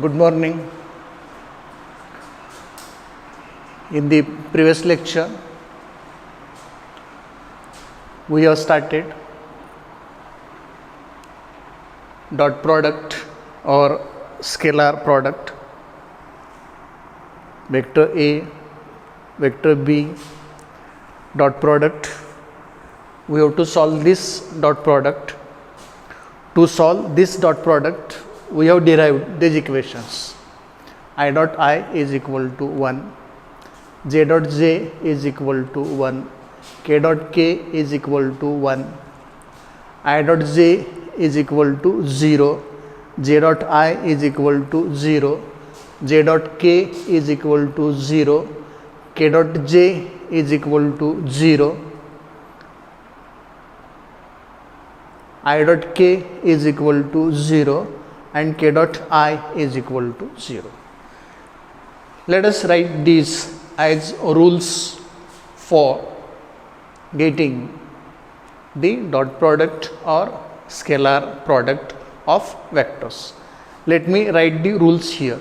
Good morning. In the previous lecture, we have started dot product or scalar product, vector A, vector B, dot product. We have to solve this dot product. To solve this dot product, we have derived these equations. I dot I is equal to 1, j dot j is equal to 1, k dot k is equal to 1, I dot j is equal to 0, j dot I is equal to 0, j dot k is equal to 0, k dot j is equal to 0, I dot k is equal to 0 and k dot I is equal to 0. Let us write these as rules for getting the dot product or scalar product of vectors. Let me write the rules here.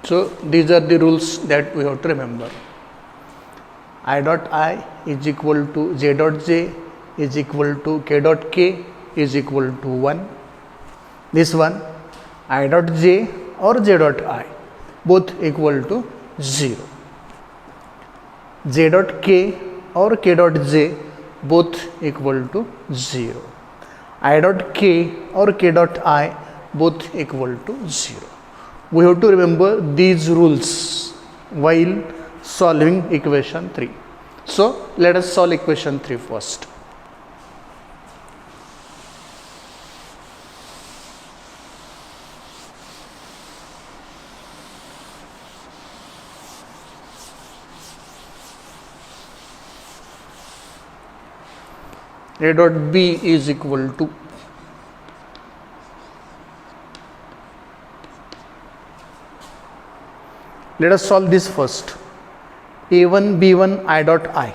So these are the rules that we have to remember. I dot I is equal to j dot j is equal to k dot k is equal to 1. This one I dot j or j dot I both equal to 0. J dot k or k dot j both equal to 0. I dot k or k dot I both equal to 0. We have to remember these rules while solving equation 3. So let us solve equation 3 first. A dot B is equal to let us solve this first. A1 B1 I dot I.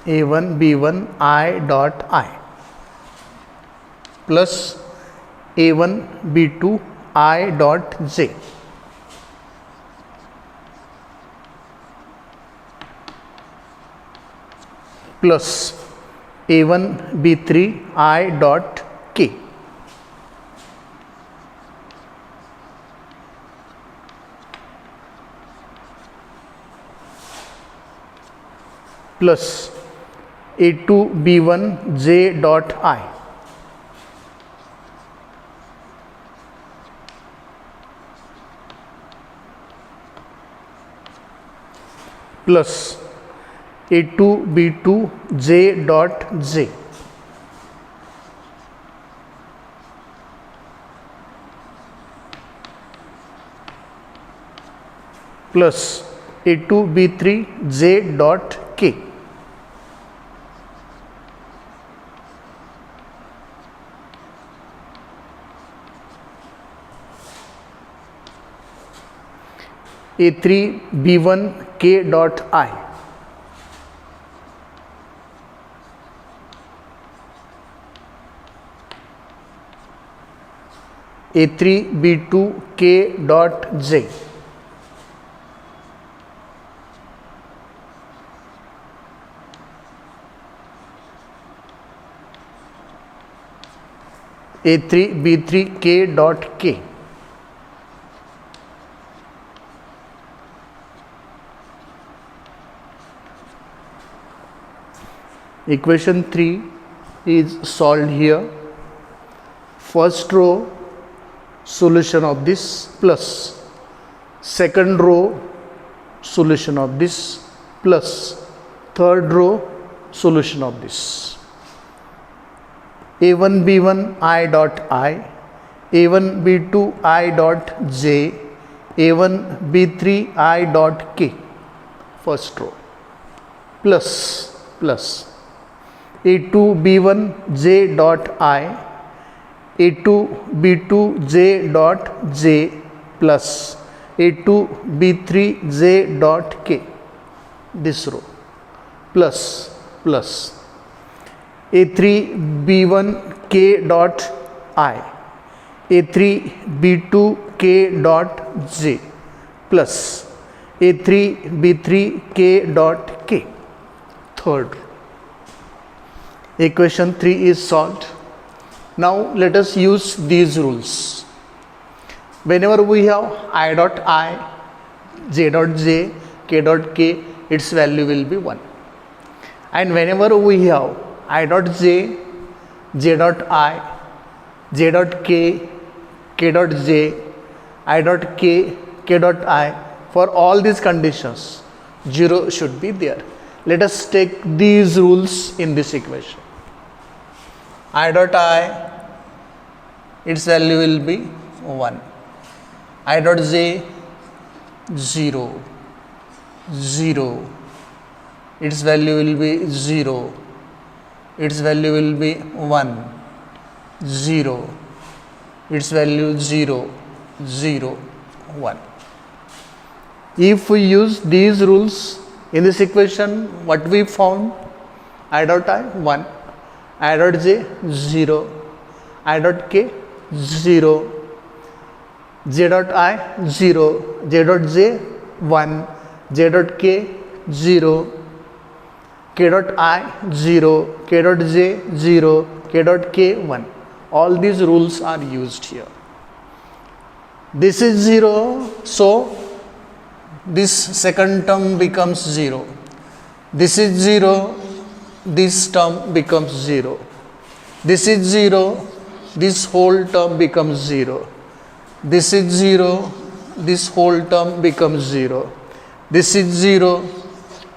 A1 B1 I dot I plus A1 B2 I dot J plus A1 B3 I dot K plus A2 B1 J dot I plus A2 B2 J dot J plus A2 B3 J dot K A3 B1 K dot I A3 B2 K dot J A3 B3 K dot K Equation 3 is solved here. First row solution of this plus second row solution of this plus third row solution of this. A1 B1 I dot I, A1 B2 I dot J, A1 B3 I dot K, first row, plus A2 B1 J dot I, A2 B2 J dot J plus A2 B3 J dot K, this row, plus A3 B1 K dot I, A3 B2 K dot J plus A3 B3 K dot K, third. Equation 3 is solved. Now let us use these rules. Whenever we have I dot I, J dot J, K dot K, its value will be 1. And whenever we have I dot J, J dot I, J dot K, K dot J, I dot K, K dot I, for all these conditions 0 should be there. Let us take these rules in this equation. I dot I, its value will be 1. I dot J, 0, its value will be 0, its value will be 1, 0, its value 0, 1. If we use these rules in this equation, what we found? I dot I 1, I dot J 0, I dot K 0, J dot I 0, J dot J 1, J dot K 0, K dot I 0, K dot J 0, K dot K 1. All these rules are used here. This is 0, so this second term becomes 0. This is 0, this term becomes 0. This is 0, this whole term becomes 0. This is 0, this whole term becomes 0. This is 0,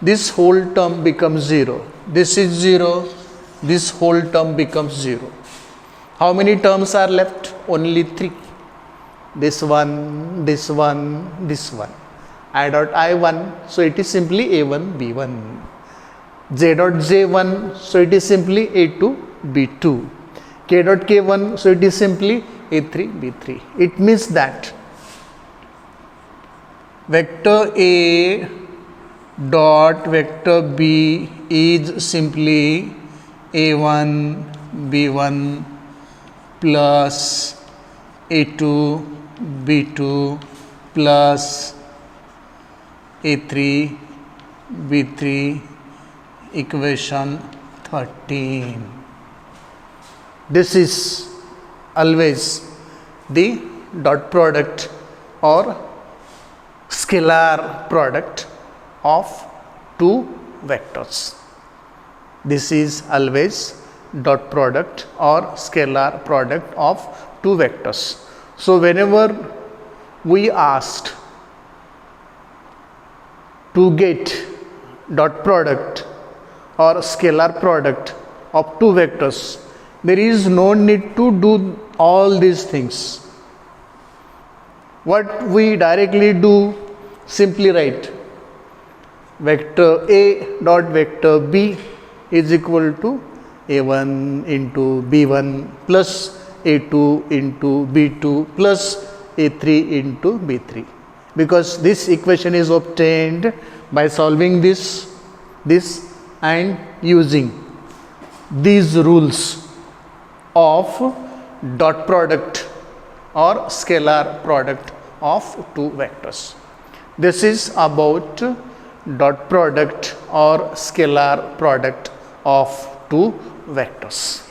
this whole term becomes 0. This is 0, this whole term becomes 0. How many terms are left? Only 3. This one, this one, this one. I dot I1, so it is simply A1 B1. J dot J1, so it is simply A2 B2. K dot K1, so it is simply A3 B3. It means that vector A dot vector B is simply A1 B1 plus A2 B2 plus A3 B3, equation 13. This is always the dot product or scalar product of two vectors. This is always dot product or scalar product of two vectors. So whenever we asked to get dot product or scalar product of two vectors, there is no need to do all these things. What we directly do, simply write vector A dot vector B is equal to A1 into B1 plus A2 into B2 plus A3 into B3, because this equation is obtained by solving this and using these rules of dot product or scalar product of two vectors. This is about dot product or scalar product of two vectors.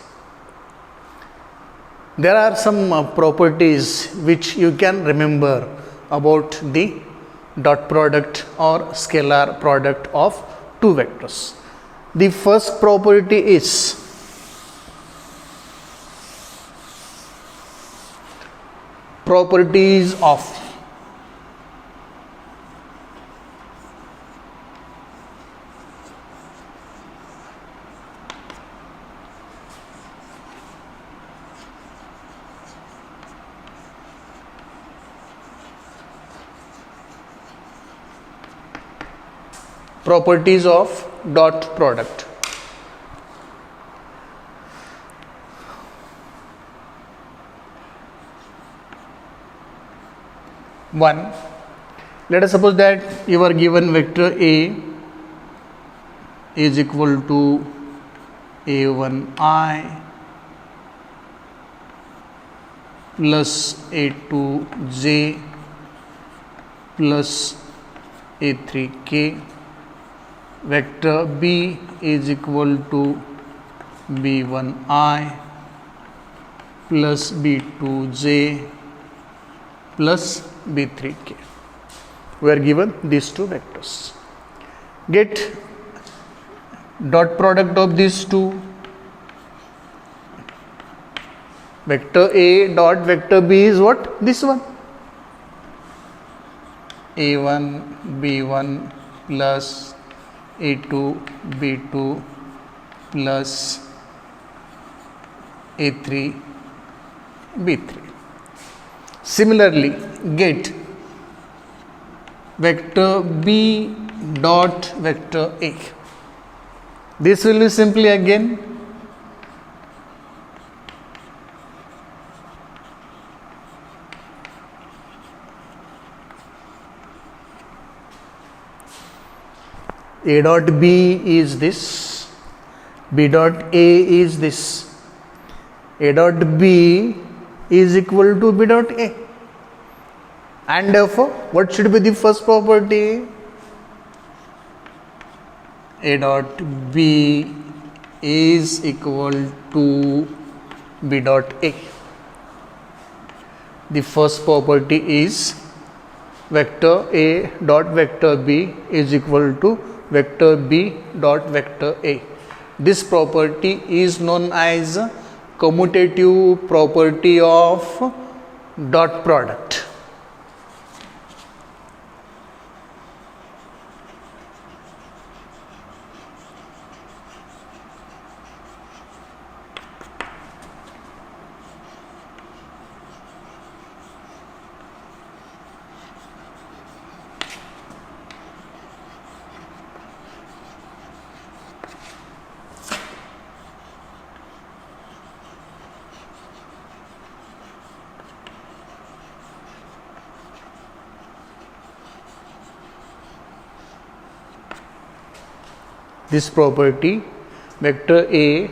There are some properties which you can remember about the dot product or scalar product of two vectors. The first property is properties of dot product. One, let us suppose that you are given vector A is equal to a1I plus a2j plus a3k, vector B is equal to b1I plus b2j plus b3k. We are given these two vectors. Get dot product of these two. Vector A dot vector B is what? This one. a1 b1 plus a2 b2 plus a3 b3. Similarly, get vector B dot vector A. This will be simply again A dot B is this, B dot A is this, A dot B is equal to B dot A, and therefore what should be the first property? A dot B is equal to B dot A. The first property is vector A dot vector B is equal to vector B dot vector A. This property is known as commutative property of dot product. This property vector A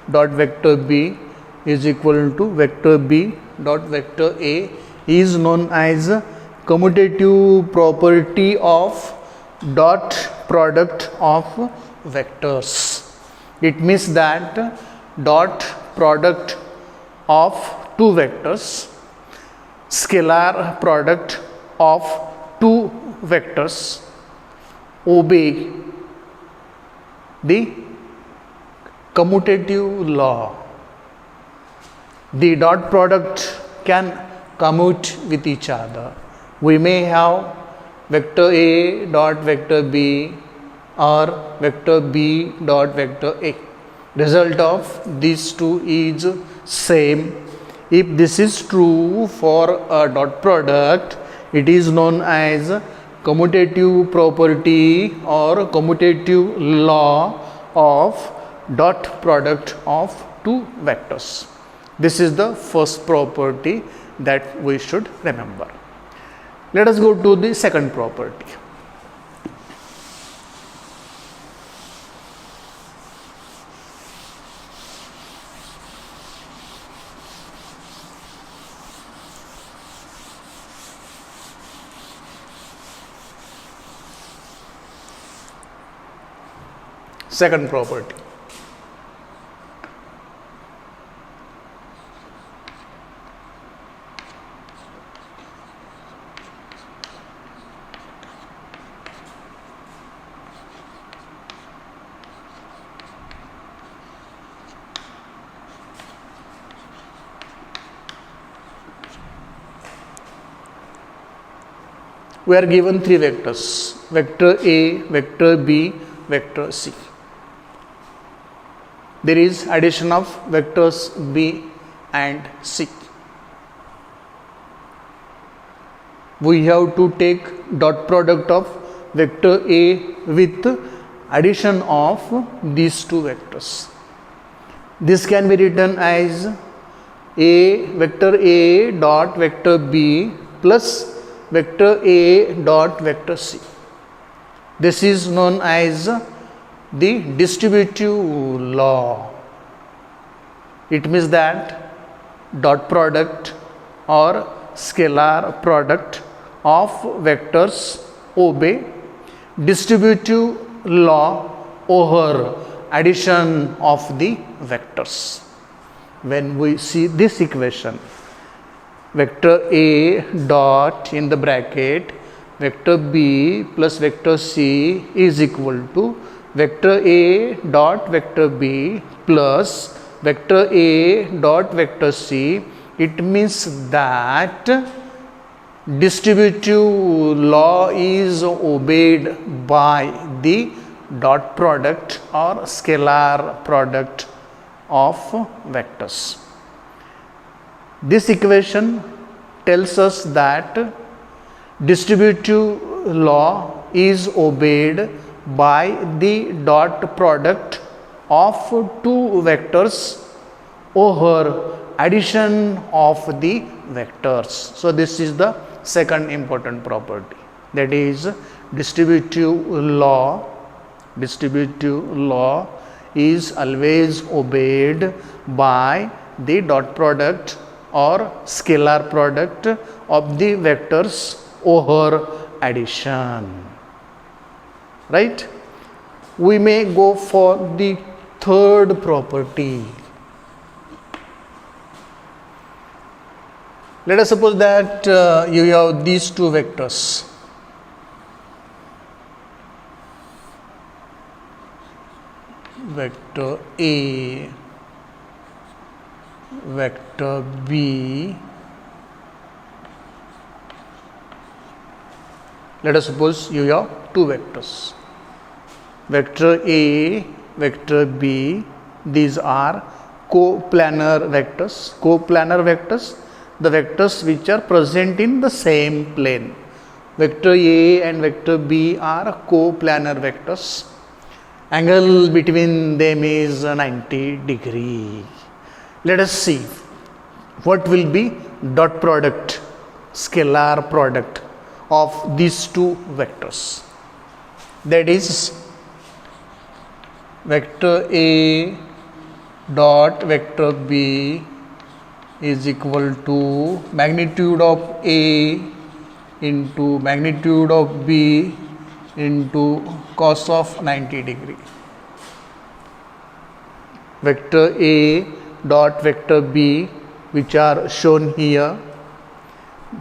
dot vector B is equal to vector B dot vector A is known as commutative property of dot product of vectors. It means that dot product of two vectors, scalar product of two vectors obey the commutative law. The dot product can commute with each other. We may have vector A dot vector B or vector B dot vector A. Result of these two is same. If this is true for a dot product, it is known as commutative property or commutative law of dot product of two vectors. This is the first property that we should remember. Let us go to the second property. Second property. We are given three vectors, vector A, vector B, vector C. There is addition of vectors B and C. We have to take dot product of vector A with addition of these two vectors. This can be written as vector A dot vector B plus vector A dot vector C. This is known as the distributive law. It means that dot product or scalar product of vectors obey distributive law over addition of the vectors. When we see this equation, vector A dot in the bracket vector B plus vector C is equal to vector A dot vector B plus vector A dot vector C. It means that distributive law is obeyed by the dot product or scalar product of vectors. This equation tells us that distributive law is obeyed by the dot product of two vectors over addition of the vectors. So this is the second important property, that is distributive law is always obeyed by the dot product or scalar product of the vectors over addition. Right? We may go for the third property. Let us suppose that you have these two vectors. Vector A, vector B. Let us suppose you have two vectors. Vector A, vector B, these are coplanar vectors. Coplanar vectors, the vectors which are present in the same plane. Vector A and vector B are coplanar vectors. Angle between them is 90 degree. Let us see what will be dot product, scalar product of these two vectors. That is vector A dot vector B is equal to magnitude of A into magnitude of B into cos of 90 degree. Vector A dot vector B, which are shown here,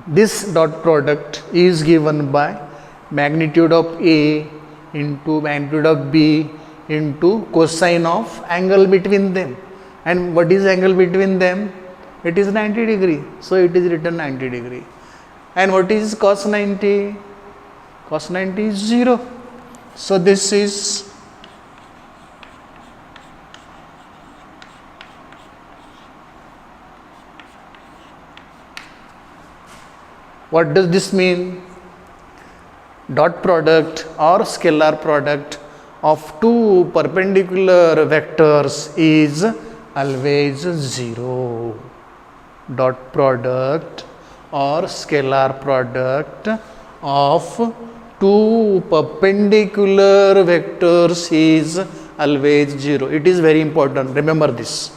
this dot product is given by magnitude of A into magnitude of B into cosine of angle between them. And what is angle between them? It is 90 degree. So it is written 90 degree. And what is cos 90? Cos 90 is 0. So this is what does this mean? Dot product or scalar product of two perpendicular vectors is always 0. Dot product or scalar product of two perpendicular vectors is always 0. It is very important. Remember this.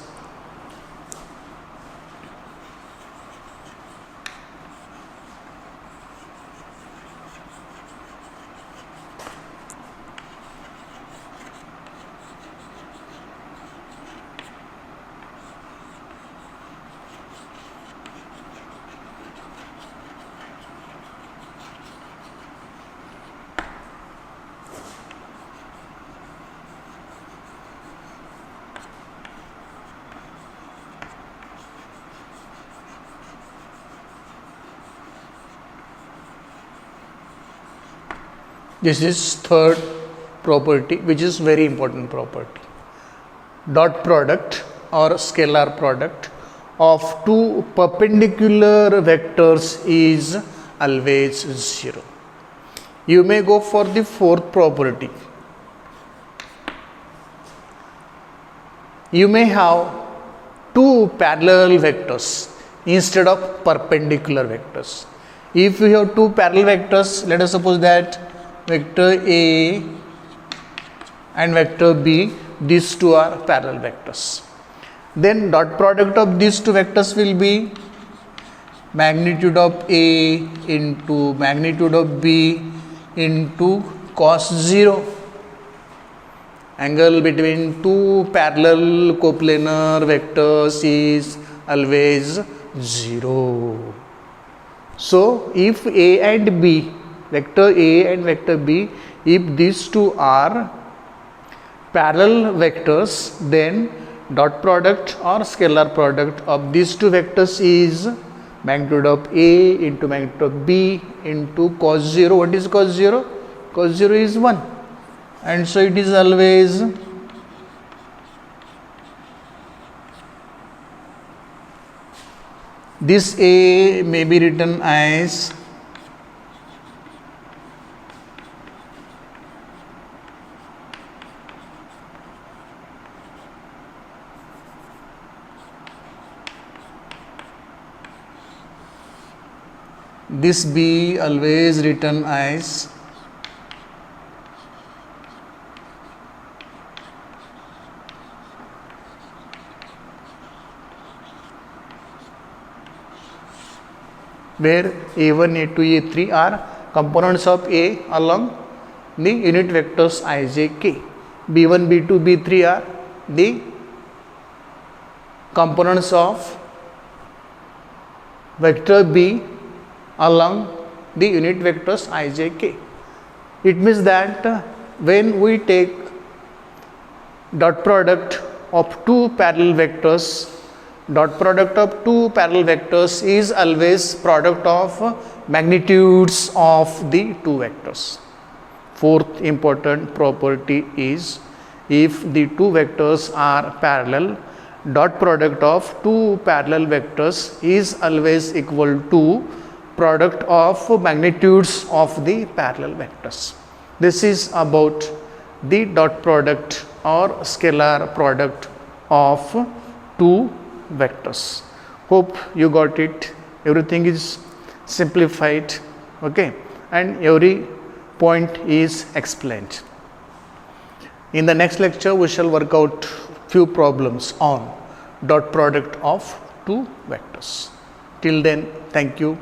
This is third property, which is very important property. Dot product or scalar product of two perpendicular vectors is always 0. You may go for the fourth property. You may have two parallel vectors instead of perpendicular vectors. If you have two parallel vectors, let us suppose that vector A and vector B, these two are parallel vectors. Then dot product of these two vectors will be magnitude of A into magnitude of B into cos 0. Angle between two parallel coplanar vectors is always 0. So, if A and B, vector A and vector B, if these two are parallel vectors, then dot product or scalar product of these two vectors is magnitude of A into magnitude of B into cos 0. What is cos 0? Cos 0 is 1, and so it is always this A may be written as this B always written as where A1, A2, A3 are components of A along the unit vectors I, J, K. B1, B2, B3 are the components of vector B along the unit vectors I, J, K. It means that when we take dot product of two parallel vectors, dot product of two parallel vectors is always product of magnitudes of the two vectors. Fourth important property is, if the two vectors are parallel, dot product of two parallel vectors is always equal to product of magnitudes of the parallel vectors. This is about the dot product or scalar product of two vectors. Hope you got it. Everything is simplified, okay, and every point is explained. In the next lecture, we shall work out few problems on dot product of two vectors. Till then, thank you.